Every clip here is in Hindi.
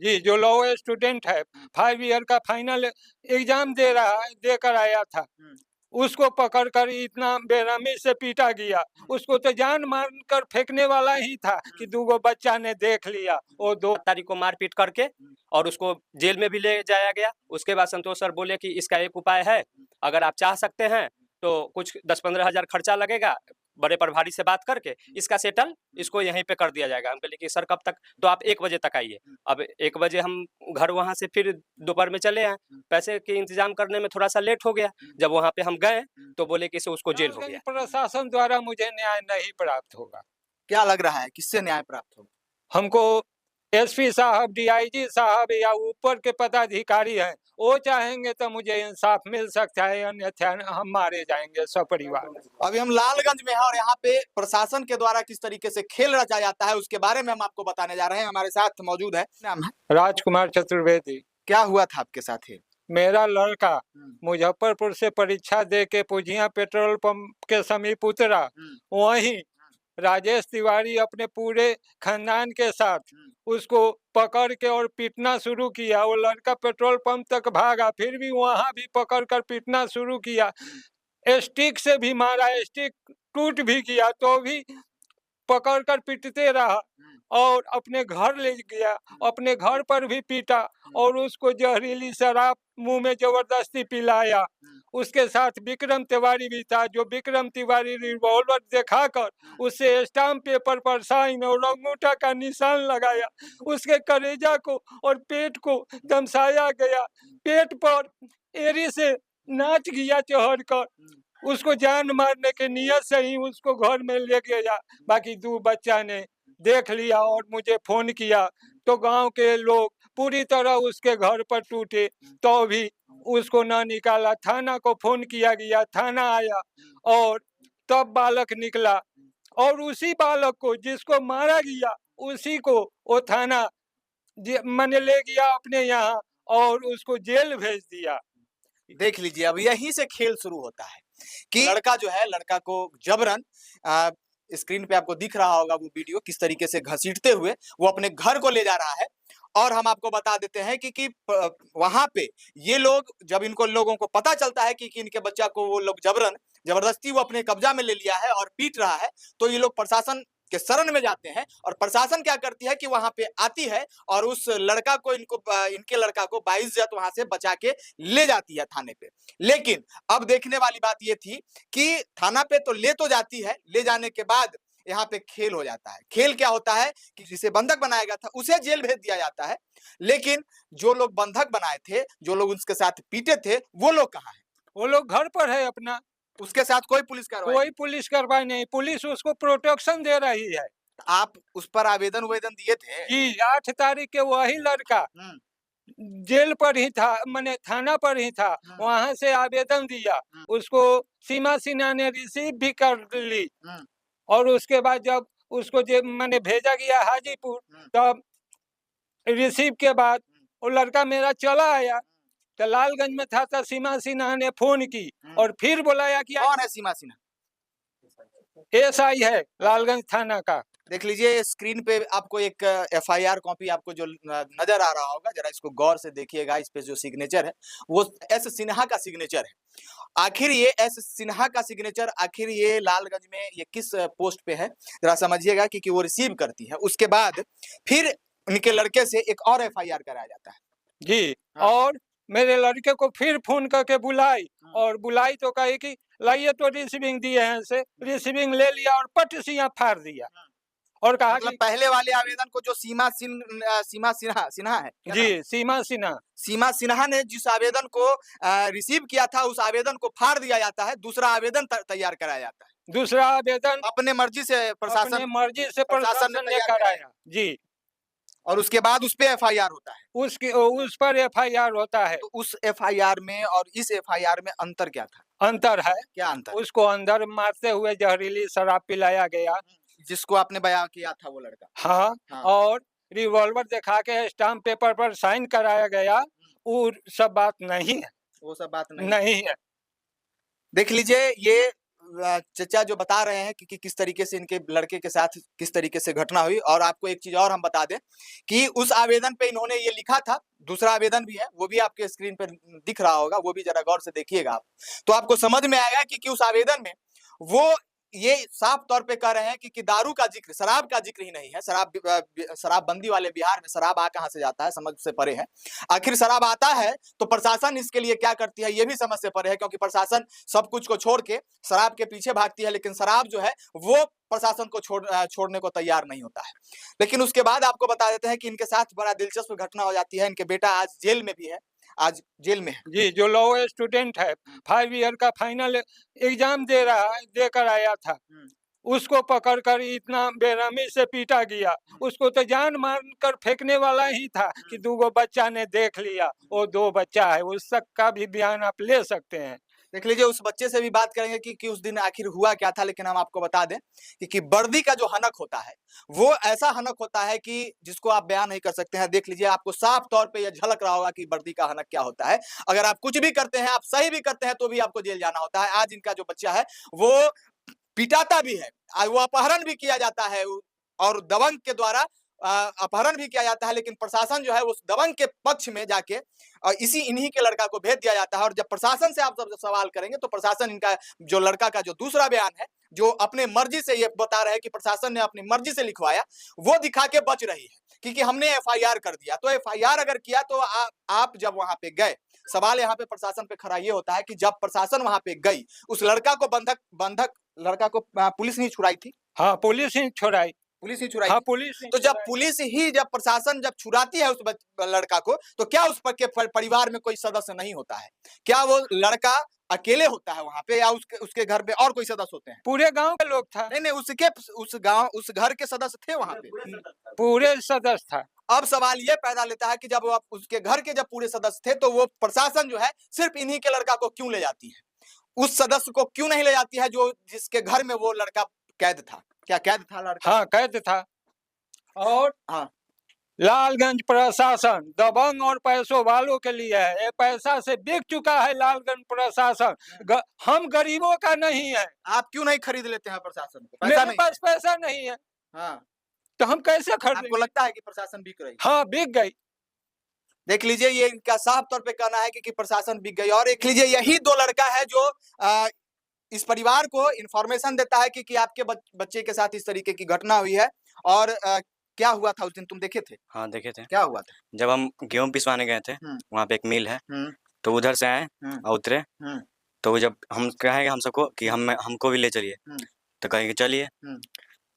जी, जो लॉ स्टूडेंट है, 5 ईयर का फाइनल एग्ज़ाम दे रहा है, देकर आया था। हुँ। उसको पकड़ कर इतना बेरहमी से पीटा गया। उसको तो जान मार कर फेंकने वाला ही था कि 2 गो बच्चा ने देख लिया। वो 2 तारीख को मारपीट करके और उसको जेल में भी ले जाया गया। उसके बाद संतोष सर बोले कि इसका एक उपाय है, अगर आप चाह सकते हैं तो कुछ 10-15 हज़ार खर्चा लगेगा, बड़े प्रभारी से बात करके इसका सेटल इसको यहीं पे कर दिया जाएगा। हम बोले कि सर कब तक? तो आप 1 बजे तक आइए। अब 1 बजे हम घर वहाँ से फिर दोपहर में चले आए। पैसे के इंतज़ाम करने में थोड़ा-सा लेट हो गया। जब वहाँ पे हम गए तो बोले कि इसे उसको जेल हो लालगंज गया। प्रशासन द्वारा मुझे न्याय नहीं प्राप्त होगा। क्या लग रहा है किससे न्याय प्राप्त होगा? हमको एसपी साहब, डीआईजी साहब या ऊपर के पदाधिकारी हैं, वो चाहेंगे तो मुझे इंसाफ मिल सकता है, अन्यथा हम मारे जाएँगे सपरिवार। अभी हम लालगंज में हैं और यहाँ पे प्रशासन के द्वारा किस तरीके से खेल रचा जाता है उसके बारे में हम आपको बताने जा रहे हैं। हमारे साथ मौजूद है, नाम है? राजकुमार चतुर्वेदी। क्या हुआ था आपके साथ ये? मेरा लड़का हुँ, मुजफ्फरपुर से परीक्षा दे के पूजिया पेट्रोल पंप के समीप उतरा। हुँ, वहीं राजेश तिवारी अपने पूरे खानदान के साथ हुँ, उसको पकड़ के और पीटना शुरू किया। वो लड़का पेट्रोल पंप तक भागा, फिर भी वहाँ भी पकड़ कर पीटना शुरू किया। हुँ, स्टिक से भी मारा, स्टिक टूट भी गया तो भी पकड़ कर पीटते रहा हुँ, और अपने घर ले गया। हुँ, अपने घर पर भी पीटा हुँ, और उसको जहरीली शराब मुँह में ज़बरदस्ती पिलाया। हुँ, उसके साथ विक्रम तिवारी भी था, जो विक्रम तिवारी रिवॉल्वर दिखाकर हुँ, उससे स्टाम्प पेपर पर साइन और अंगूठा का निशान लगाया। उसके कलेजा को और पेट को दमसाया गया। पेट पर एड़ी से नाच गया चढ़कर। हुँ, उसको जान मारने की नीयत से ही उसको घर में ले गया। बाकी 2 बच्चा ने देख लिया और मुझे फ़ोन किया, तो गाँव के लोग पूरी तरह उसके घर पर टूटे, तो भी उसको ना निकाला। थाना को फ़ोन किया गया, थाना आया और तब बालक निकला और उसी बालक को जिसको मारा गया, उसी को वो थाना माने ले गया अपने यहाँ और उसको जेल भेज दिया। देख लीजिए अब यहीं से खेल शुरू होता है कि लड़का जो है लड़का को जबरन अ, स्क्रीन पे आपको दिख रहा होगा वो वीडियो किस तरीके से घसीटते हुए वो अपने घर को ले जा रहा है और हम आपको बता देते हैं कि वहां पे ये लोग जब इनको लोगों को पता चलता है कि इनके बच्चा को वो लोग जबरन जबरदस्ती वो अपने कब्जा में ले लिया है और पीट रहा है तो ये लोग प्रशासन के शरण में जाते हैं और प्रशासन क्या करती है कि वहां पे आती है और उस लड़का को इनके लड़का को बाइज्जत वहां से बचा के ले जाती है थाने पे। लेकिन अब देखने वाली बात ये थी कि थाना पे तो ले तो जाती है, ले जाने के बाद यहाँ पे खेल हो जाता है। खेल क्या होता है कि जिसे बंधक बनाया गया था उसे जेल भेज दिया जाता है। लेकिन जो लोग बंधक बनाए थे, जो लोग उसके साथ पीटे थे, वो लोग कहाँ हैं? वो लोग घर पर है अपना, उसके साथ कोई पुलिस कार्रवाई कोई नहीं। पुलिस कार्रवाई नहीं, पुलिस उसको प्रोटेक्शन दे रही है। आप उस पर आवेदन-वेदन दिए थे? जी, 8 तारीख के वही लड़का हुँ, जेल पर ही था, माने थाना पर ही था, हुँ, वहाँ से आवेदन दिया। हुँ, उसको सीमा सिन्हा ने रिसीव भी कर ली हुँ, और उसके बाद जब उसको माने भेजा गया हाजीपुर, हुँ, तब रिसीव के बाद हुँ, वो लड़का मेरा चला आया। तो लालगंज में था तो सीमा सिन्हा ने फ़ोन की हुँ। और फिर बुलाया कि कौन है सीमा सिन्हा? एसआई है अच्छा। लालगंज थाना का। देख लीजिए स्क्रीन पे आपको एक एफआईआर कॉपी आपको जो नजर आ रहा होगा जरा इसको गौर से देखिएगा इस पे जो सिग्नेचर है वो एस सिन्हा का सिग्नेचर है। आखिर ये एस सिन्हा का सिग्नेचर आखिर ये लालगंज में ये किस पोस्ट पे है जरा समझिएगा कि वो रिसीव करती है उसके बाद फिर उनके लड़के से एक और एफआईआर कराया जाता है। जी, हाँ। और मेरे लड़के को फिर फ़ोन करके बुलाई हम्म, और बुलाई तो कही कि लाइए तो रिसीविंग दिए हैं से, रिसीविंग ले लिया और पट से यहाँ फाड़ दिया हम्म। और कहा मतलब कि पहले वाले आवेदन को जो सीमा सिन्हा सिन्हा है क्या जी, नाम? सीमा सिन्हा। सीमा सिन्हा ने जिस आवेदन को रिसीव किया था उस आवेदन को फाड़ दिया जाता है, दूसरा आवेदन तैयार कराया जाता है। दूसरा आवेदन अपने मर्जी से अपने मर्ज़ी से प्रशासन ने प्रशासन ने तैयार कराया कराया। जी, और उसके बाद उस पे एफआईआर होता है। उस पर एफआईआर होता है। तो उस एफआईआर में और इस एफआईआर में अंतर क्या था? अंतर है, क्या अंतर है? उसको अंदर मारते हुए जहरीली शराब पिलाया गया। जिसको आपने बयान किया था वो लड़का। हाँ, हाँ। और रिवॉल्वर दिखा के स्टाम्प पेपर पर साइन कराया गया, वो सब बात नहीं है, वो सब बात नहीं है। नहीं है। देख लीजिए ये चचा जो बता रहे हैं कि किस तरीके से इनके लड़के के साथ किस तरीके से घटना हुई। और आपको एक चीज और हम बता दें कि उस आवेदन पे इन्होंने ये लिखा था, दूसरा आवेदन भी है, वो भी आपके स्क्रीन पर दिख रहा होगा, वो भी जरा गौर से देखिएगा आप, तो आपको समझ में आएगा कि उस आवेदन में वो ये साफ तौर पे कह रहे हैं कि दारू का जिक्र, शराब का जिक्र ही नहीं है। शराबबंदी वाले बिहार में शराब आ कहां से जाता है, समझ से परे है। आखिर शराब आता है तो प्रशासन इसके लिए क्या करती है, ये भी समझ से परे है, क्योंकि प्रशासन सब कुछ को छोड़ के शराब के पीछे भागती है, लेकिन शराब जो है वो प्रशासन को छोड़ने को तैयार नहीं होता है। लेकिन उसके बाद आपको बता देते हैं कि इनके साथ बड़ा दिलचस्प घटना हो जाती है। इनके बेटा आज जेल में भी है, आज जेल में है जी। जो लॉ स्टूडेंट है, 5 ईयर का फाइनल एग्जाम देकर आया था, उसको पकड़कर इतना बेरहमी से पीटा गया। उसको तो जान मार कर फेंकने वाला ही था कि 2 बच्चा ने देख लिया, वो 2 बच्चा है, उस सब का भी बयान आप ले सकते हैं। देख लीजिए, उस बच्चे से भी बात करेंगे कि उस दिन आखिर हुआ क्या था। लेकिन हम आपको बता दें कि वर्दी का जो हनक होता है वो ऐसा हनक होता है कि जिसको आप बयान नहीं कर सकते हैं। देख लीजिए, आपको साफ तौर पे यह झलक रहा होगा कि वर्दी का हनक क्या होता है। अगर आप कुछ भी करते हैं, आप सही भी करते हैं, तो भी आपको जेल जाना होता है। आज इनका जो बच्चा है वो पिटाता भी है, वो अपहरण भी किया जाता है और दबंग के द्वारा अपहरण भी किया जाता है। लेकिन प्रशासन जो है उस दबंग के पक्ष में जाके इन्हीं के लड़का को भेज दिया जाता है। और जब प्रशासन से आप सब सवाल करेंगे तो प्रशासन इनका जो लड़का का जो दूसरा बयान है, जो अपने मर्जी से ये बता रहे हैं कि प्रशासन ने अपनी मर्जी से लिखवाया, वो दिखा के बच रही है क्योंकि हमने एफआईआर कर दिया। तो एफआईआर अगर किया तो आप जब वहां पे गए, सवाल यहाँ पे प्रशासन पे खड़ा ये होता है कि जब प्रशासन वहां पे गई, उस लड़का को बंधक लड़का को पुलिस नहीं छुड़ाई थी? हाँ, पुलिस ही छुड़ाई। पुलिस ही छुड़ाई। हाँ, पुलिस। तो जब प्रशासन जब छुड़ाती है उस लड़का को, तो क्या उस परिवार में कोई सदस्य नहीं होता है? क्या वो लड़का अकेले होता है वहां पे, या उसके घर पे और कोई सदस्य होते हैं? पूरे गांव के लोग था। नहीं, उस घर के सदस्य थे वहां पे, पूरे सदस्य था। अब सवाल ये पैदा लेता है कि जब आप उसके घर के जब पूरे सदस्य थे, तो वो प्रशासन जो है सिर्फ इन्हीं के लड़का को क्यों ले जाती है? उस सदस्य को क्यों नहीं ले जाती है जो जिसके घर में वो लड़का कैद था? क्या कैद था लड़का? हाँ, कैद था। और हाँ, लालगंज प्रशासन दबंग और पैसों वालों के लिए है। ये पैसा से बिक चुका है लालगंज प्रशासन। हम गरीबों का नहीं है। आप क्यों नहीं खरीद लेते हैं प्रशासन को? मेरे पास पैसा नहीं है। हाँ, तो हम कैसे खरीदें? आपको लगता है कि प्रशासन बिक रही है? हाँ, बिक गई। देख लीजिए, ये इनका साफ तौर पे कहना है कि प्रशासन बिक गई। और देख लीजिए, यही 2 लड़का है जो इस परिवार को इंफॉर्मेशन देता है कि आपके बच्चे के साथ इस तरीके की घटना हुई है। और क्या हुआ था उस दिन, तुम देखे थे? हाँ, देखे थे। क्या हुआ था? जब हम गेहूं पिसवाने गए थे, वहाँ पे एक मिल है, तो उधर से आए और उतरे, तो जब हम कहेंगे हम सबको कि हमको भी ले चलिए, तो कहेंगे चलिए,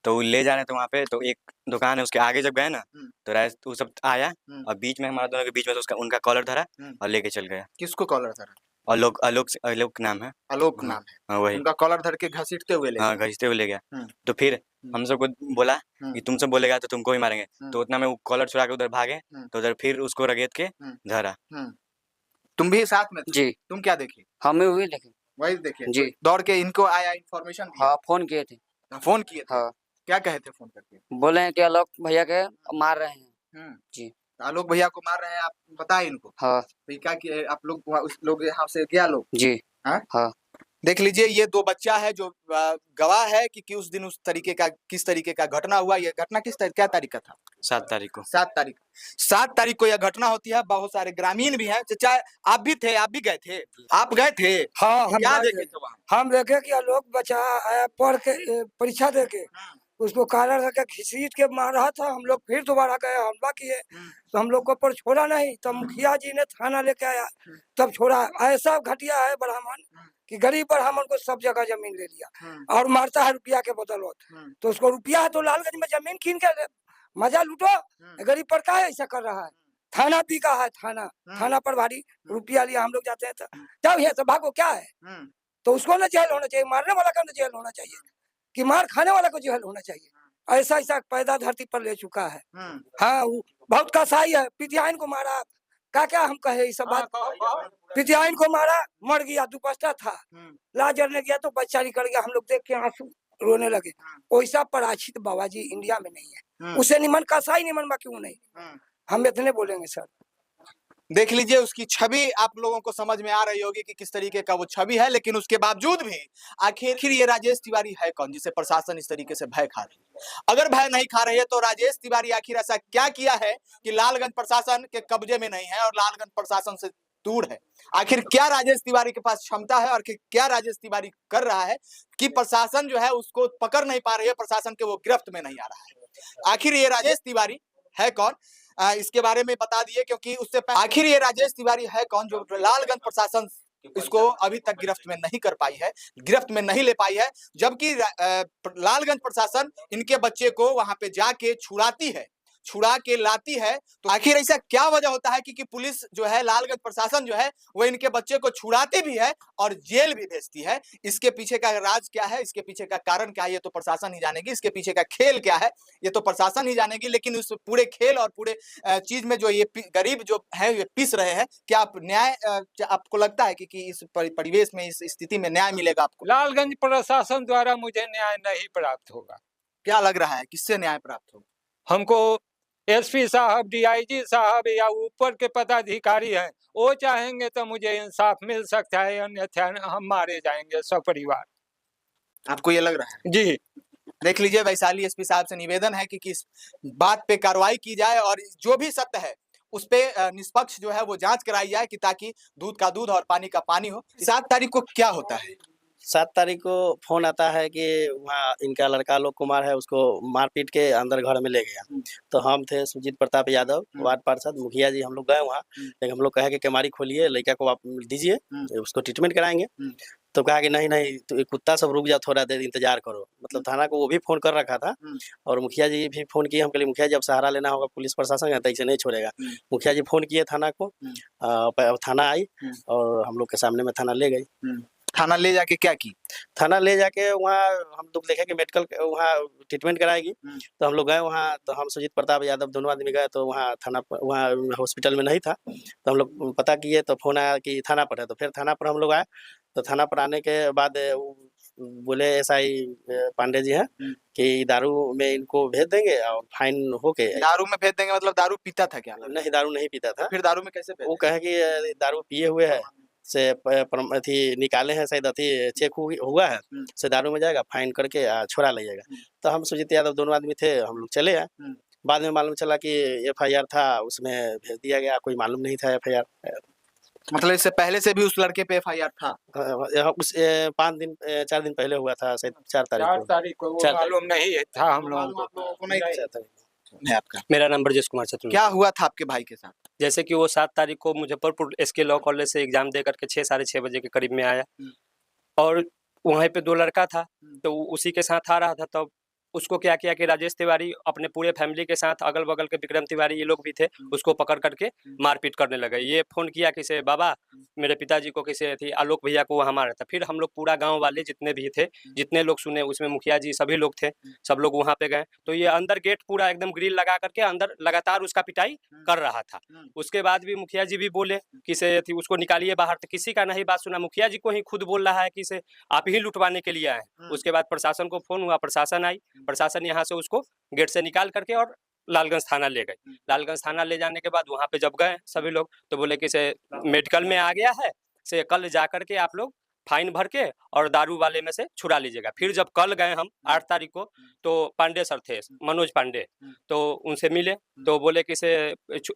तो ले जा रहे थे वहाँ पे। तो एक दुकान है, उसके आगे जब गए ना, तो वो सब आया और बीच में, हमारा दोनों के बीच में से उनका कॉलर धरा और लेके चल गया। किसको कॉलर धरा? आलोक नाम है। आलोक नाम है। हाँ, वही। उनका कॉलर धर के घसीटते हुए ले गया। हाँ, घसीटते हुए ले गया। तो फिर हम सबको बोला कि तुम सब बोलेगा तो तुमको ही मारेंगे। तो उतना में वो कॉलर छुड़ा के उधर भागे, तो उधर फिर उसको रगेत के धरा। तुम भी साथ में थे? जी। तुम क्या देखे? हमें वही देखे। वही देखे जी। दौड़ के इनको आया इन्फॉर्मेशन? हाँ, फोन किए थे। फोन किए थे? हाँ। क्या कहे थे फोन करके? बोले हैं कि आलोक भैया के मार रहे हैं। जी। आलोक भैया को मार रहे हैं, आप बताए इनको? हाँ। तो क्या किए आप लोग? उस लोग यहाँ से गया लोग? जी। हाँ। देख लीजिए, ये 2 बच्चा है जो गवाह है कि उस दिन किस तरीके का घटना हुआ। ये घटना क्या तारीख का था? 7 तारीख को। 7 तारीख को यह घटना होती है। बहुत सारे ग्रामीण भी हैं। चाचा, आप भी थे? आप भी गए थे? आप गए थे? हाँ, हम क्या देखे थे वहाँ? हम देखे कि आलोक बच्चा आया पढ़ के परीक्षा दे के, उसको कॉलर करके घसीट के मार रहा था। हम लोग फिर दोबारा गए, हमला किए, तो हम लोग को पर छोड़ा नहीं। तब मुखिया जी ने थाना लेके आया, तब छोड़ा। ऐसा घटिया है ब्राह्मण कि गरीब ब्राह्मण को सब जगह जमीन ले लिया और मारता है रुपया के बदौलत। तो उसको रुपया है तो लालगंज में जमीन कीन के मजा लूटो। गरीब पर का ऐसा कर रहा है? थाना बिका है, थाना पर भारी रुपया लिया। हम लोग जाते हैं तो जब ये तो भागो, क्या है? तो उसको ना जेल होना चाहिए, मारने वाला का ना जेल होना चाहिए, कि मार खाने वाला को जेल होना चाहिए। ऐसा पैदा धरती पर ले चुका है। हाँ, वो बहुत कसाई है। पितियाइन को मारा, क्या हम कहे ये सब बात। पितियाइन को मारा, मर गया, दुपट्टा था, लाजर ने गया तो बच्चा निकल गया। हम लोग देख के आंसू रोने लगे। वैसा पराचित बाबा जी इंडिया में नहीं है। उसे निमन कसाई निमन बा क्यों नहीं? हम इतने बोलेंगे सर। देख लीजिए उसकी छवि आप लोगों को समझ में आ रही होगी कि किस तरीके का वो छवि है, लेकिन उसके बावजूद भी आखिर ये राजेश तिवारी है कौन जिसे प्रशासन इस तरीके से भय खा रही है। अगर भय नहीं खा रही है तो राजेश तिवारी आखिर ऐसा क्या किया है कि लालगंज प्रशासन के कब्जे में नहीं है और लालगंज प्रशासन से दूर है। आखिर क्या राजेश तिवारी के पास क्षमता है और क्या राजेश तिवारी कर रहा है कि प्रशासन जो है उसको पकड़ नहीं पा रही है, प्रशासन के वो गिरफ्त में नहीं आ रहा है। आखिर ये राजेश तिवारी है कौन, इसके बारे में बता दिए, क्योंकि उससे आखिर ये राजेश तिवारी है कौन जो लालगंज प्रशासन इसको अभी तक गिरफ्त में नहीं कर पाई है, गिरफ्त में नहीं ले पाई है, जबकि लालगंज प्रशासन इनके बच्चे को वहां पे जाके छुड़ा के लाती है। तो आखिर ऐसा क्या वजह होता है कि पुलिस जो है, लालगंज प्रशासन जो है वो इनके बच्चे को छुड़ाती भी है और जेल भी भेजती है। इसके पीछे का राज क्या है, इसके पीछे का कारण क्या है, ये तो प्रशासन ही जानेगी। इसके पीछे का खेल क्या है ये तो प्रशासन ही जानेगी। लेकिन उस पूरे खेल और पूरे चीज में जो ये गरीब जो है ये पिस रहे हैं, क्या आप न्याय आपको लगता है कि इस परिवेश में, इस स्थिति में न्याय मिलेगा आपको? लालगंज प्रशासन द्वारा मुझे न्याय नहीं प्राप्त होगा। क्या लग रहा है किससे न्याय प्राप्त होगा? हमको एसपी साहब, डीआईजी साहब या ऊपर के पदाधिकारी हैं, वो चाहेंगे तो मुझे इंसाफ मिल सकता है, अन्यथा हम मारे जाएंगे सपरिवार। आपको ये लग रहा है? जी देख लीजिए वैशाली एसपी साहब से निवेदन है कि इस बात पे कार्रवाई की जाए और जो भी सत्य है उस पे निष्पक्ष जो है वो जांच कराई जाए, कि ताकि दूध का दूध और पानी का पानी हो। 7 तारीख को क्या होता है? 7 तारीख को फोन आता है कि वहाँ इनका लड़का आलोक कुमार है, उसको मारपीट के अंदर घर में ले गया। तो हम थे सुजीत प्रताप यादव, वार्ड पार्षद, मुखिया जी, हम लोग गए वहाँ। लेकिन हम लोग कहे कि केमारी खोलिए, लड़का को आप दीजिए, उसको ट्रीटमेंट कराएंगे। तो कहा कि नहीं तो कुत्ता सब रुक जाओ, थोड़ा देर इंतजार करो। मतलब थाना को वो भी फोन कर रखा था और मुखिया जी भी फोन किए। हम कहे मुखिया जी अब सहारा लेना होगा, पुलिस प्रशासन है तो ऐसे नहीं छोड़ेगा। मुखिया जी फोन किए थाना को, थाना आई और हम लोग के सामने में थाना ले गई। थाना ले जाके क्या की? थाना ले जाके वहाँ हम लोग देखे कि मेडिकल वहाँ ट्रीटमेंट कराएगी। तो हम लोग गए वहाँ, तो हम सुजीत प्रताप यादव दोनों आदमी गए। तो वहाँ थाना वहाँ हॉस्पिटल में नहीं था, तो हम लोग पता किए तो फोन आया कि थाना पर है। तो फिर थाना पर हम लोग आए। तो थाना पर आने के बाद बोले एसआई पांडे जी हैं कि दारू में इनको भेज देंगे और फाइन होके। दारू में भेज देंगे मतलब दारू पीता था क्या? नहीं, दारू नहीं पीता था। फिर दारू में कैसे भेज? वो कहे कि दारू पिए हुए है से अथी निकाले हैं, शायद अथी चेक हुआ है से दारू में जाएगा, फाइन करके छोड़ा लीजिएगा। तो हम सुजीत यादव दोनों आदमी थे, हम लोग चले आए। बाद में मालूम चला कि एफआईआर था, उसमें भेज दिया गया। कोई मालूम नहीं था एफआईआर। मतलब इससे पहले से भी उस लड़के पे एफआईआर था? उस 4 दिन पहले हुआ था, शायद 4 तारीख को। वो मालूम नहीं था हम लोगों को। नहीं। आपका? मेरा नाम ब्रजेश कुमार चतुर्वेदी। क्या हुआ था आपके भाई के साथ? जैसे कि वो 7 तारीख को मुजफ्फरपुर एसके लॉ कॉलेज से एग्जाम दे करके 6 साढ़े 6 बजे के करीब में आया और वहीं पे 2 लड़का था, तो उसी के साथ आ रहा था। तब उसको क्या किया कि राजेश तिवारी अपने पूरे फैमिली के साथ, अगल बगल के विक्रम तिवारी ये लोग भी थे, उसको पकड़ करके मारपीट करने लगे। ये फोन किया किसे, बाबा मेरे पिताजी को किसे थी, आलोक भैया को वहाँ मारा था। फिर हम लोग पूरा गांव वाले जितने भी थे, जितने लोग सुने, उसमें मुखिया जी सभी लोग थे, सब लोग वहाँ पे गए। तो ये अंदर गेट पूरा एकदम ग्रिल लगा करके अंदर लगातार उसका पिटाई कर रहा था। उसके बाद भी मुखिया जी भी बोले किसे थी उसको निकालिए बाहर, तो किसी का नहीं बात सुना। मुखिया जी को ही खुद बोल रहा है कि इसे आप ही लुटवाने के लिए आए। उसके बाद प्रशासन को फोन हुआ, प्रशासन आई, प्रशासन यहाँ से उसको गेट से निकाल करके और लालगंज थाना ले गए। लालगंज थाना ले जाने के बाद वहाँ पे जब गए सभी लोग, तो बोले कि से मेडिकल में आ गया है, से कल जा करके आप लोग फाइन भर के और दारू वाले में से छुड़ा लीजिएगा। फिर जब कल गए हम 8 तारीख को, तो पांडे सर थे, मनोज पांडे, तो उनसे मिले। तो बोले कि से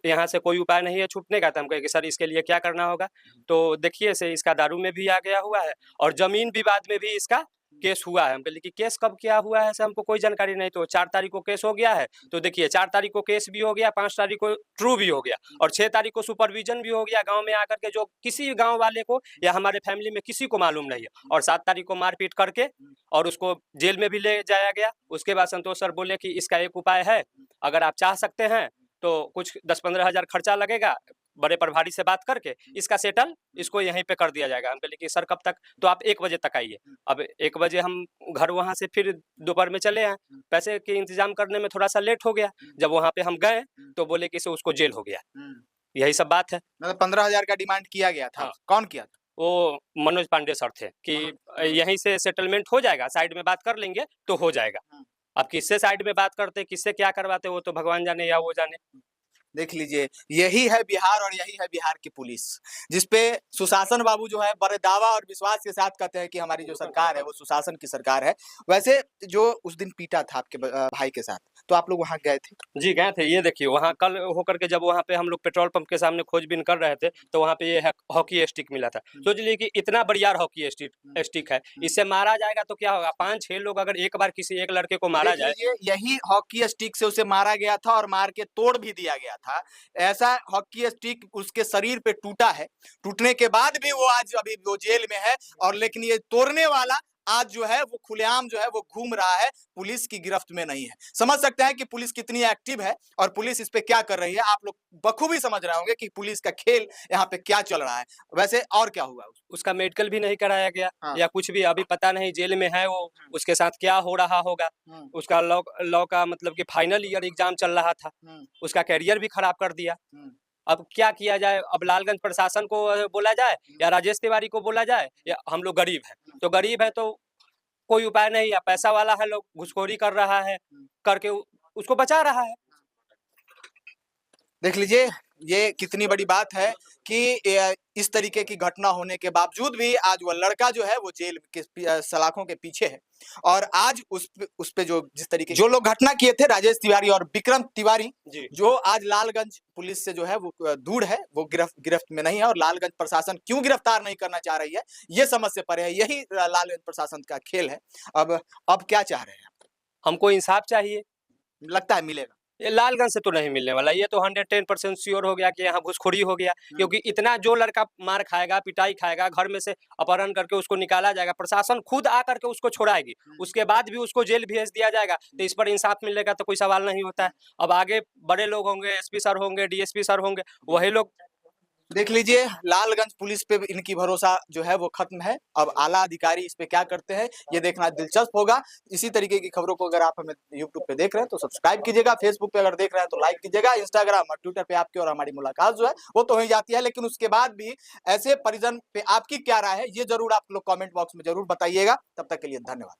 यहाँ से कोई उपाय नहीं है छूटने का। तो हम कहे कि सर इसके लिए क्या करना होगा? तो देखिए से इसका दारू में भी आ गया हुआ है और जमीन विवाद में भी इसका केस हुआ है। हम कहे कि केस कब क्या हुआ है से हमको कोई जानकारी नहीं। तो 4 तारीख को केस हो गया है, तो देखिए 4 तारीख को केस भी हो गया, 5 तारीख को ट्रू भी हो गया और 6 तारीख को सुपरविजन भी हो गया गांव में आकर के, जो किसी गांव वाले को या हमारे फैमिली में किसी को मालूम नहीं है। और 7 तारीख को मारपीट करके और उसको जेल में भी ले जाया गया। उसके बाद संतोष सर बोले कि इसका एक उपाय है, अगर आप चाह सकते हैं तो कुछ 10-15 हज़ार खर्चा लगेगा, बड़े प्रभारी से बात करके इसका सेटल इसको यहीं पे कर दिया जाएगा। हम बोले कि सर कब तक? तो आप 1 बजे तक आइए। अब 1 बजे हम घर वहाँ से फिर दोपहर में चले आए। पैसे के इंतजाम करने में थोड़ा सा लेट हो गया। जब वहाँ पे हम गए तो बोले कि उसको जेल हो गया। यही सब बात है। मतलब 15,000 का डिमांड किया गया था। हाँ। कौन किया था? वो मनोज पांडे सर थे कि यहीं से सेटलमेंट हो जाएगा, साइड में बात कर लेंगे तो हो जाएगा। अब किससे साइड में बात करते, किससे क्या करवाते, वो तो भगवान जाने या वो जाने। देख लीजिए, यही है बिहार और यही है बिहार की पुलिस, जिसपे सुशासन बाबू जो है बड़े दावा और विश्वास के साथ कहते हैं कि हमारी जो सरकार है वो सुशासन की सरकार है। वैसे जो उस दिन पीटा था आपके भाई के साथ, तो आप लोग वहां गए थे? जी गए थे। ये देखिए वहाँ कल होकर के जब वहाँ पे हम लोग पेट्रोल पंप के सामने खोजबीन कर रहे थे तो वहाँ पे ये हॉकी स्टिक मिला था। सोच लीजिए कि इतना बढ़िया हॉकी स्टिक है, इससे मारा जाएगा तो क्या होगा? 5-6 लोग अगर एक बार किसी एक लड़के को मारा जाए, यही हॉकी स्टिक से उसे मारा गया था और मार के तोड़ भी दिया गया था। ऐसा हॉकी स्टिक उसके शरीर पे टूटा है, टूटने के बाद भी वो आज अभी वो जेल में है, और लेकिन ये तोड़ने वाला आज जो है वो खुलेआम जो है वो घूम रहा है, पुलिस की गिरफ्त में नहीं है। समझ सकते हैं कि पुलिस कितनी एक्टिव है और पुलिस इस पे क्या कर रही है। आप लोग बखूबी समझ रहे होंगे कि पुलिस का खेल यहाँ पे क्या चल रहा है। वैसे और क्या हुआ? उसका मेडिकल भी नहीं कराया गया। हाँ। या कुछ भी, अभी पता नहीं जेल में है वो, उसके साथ क्या हो रहा होगा। उसका लॉ का मतलब कि फाइनल ईयर एग्जाम चल रहा था, उसका कैरियर भी खराब कर दिया। अब क्या किया जाए? अब लालगंज प्रशासन को बोला जाए या राजेश तिवारी को बोला जाए, या हम लोग गरीब हैं तो गरीब है तो कोई उपाय नहीं, या पैसा वाला है लोग घुसखोरी कर रहा है, करके उसको बचा रहा है। देख लीजिए, ये कितनी बड़ी बात है कि इस तरीके की घटना होने के बावजूद भी आज वह लड़का जो है वो जेल के सलाखों के पीछे है। और आज उस पे जो जिस तरीके जो लोग घटना किए थे, राजेश तिवारी और विक्रम तिवारी, जो आज लालगंज पुलिस से जो है वो दूर है, वो गिरफ्त में नहीं है, और लालगंज प्रशासन क्यों गिरफ्तार नहीं करना चाह रही है ये समझ से परे है। यही लालगंज प्रशासन का खेल है। अब क्या चाह रहे हैं? हमको इंसाफ चाहिए। लगता है मिलेगा? ये लालगंज से तो नहीं मिलने वाला, ये तो 110% श्योर हो गया कि यहाँ घुसखोरी हो गया। क्योंकि इतना जो लड़का मार खाएगा, पिटाई खाएगा, घर में से अपहरण करके उसको निकाला जाएगा, प्रशासन खुद आकर के उसको छोड़ाएगी, उसके बाद भी उसको जेल भेज दिया जाएगा, तो इस पर इंसाफ मिलेगा तो कोई सवाल नहीं होता है। अब आगे बड़े लोग होंगे, एसपी सर होंगे, डीएसपी सर होंगे, वही लोग। देख लीजिए, लालगंज पुलिस पे इनकी भरोसा जो है वो खत्म है। अब आला अधिकारी इस पे क्या करते हैं ये देखना दिलचस्प होगा। इसी तरीके की खबरों को अगर आप हमें यूट्यूब पे देख रहे हैं तो सब्सक्राइब कीजिएगा, फेसबुक पे अगर देख रहे हैं तो लाइक कीजिएगा, इंस्टाग्राम और ट्विटर पे आपकी और हमारी मुलाकात जो है वो तो हो ही जाती है, लेकिन उसके बाद भी ऐसे परिजन पे आपकी क्या राय है ये जरूर आप लोग कॉमेंट बॉक्स में जरूर बताइएगा। तब तक के लिए धन्यवाद।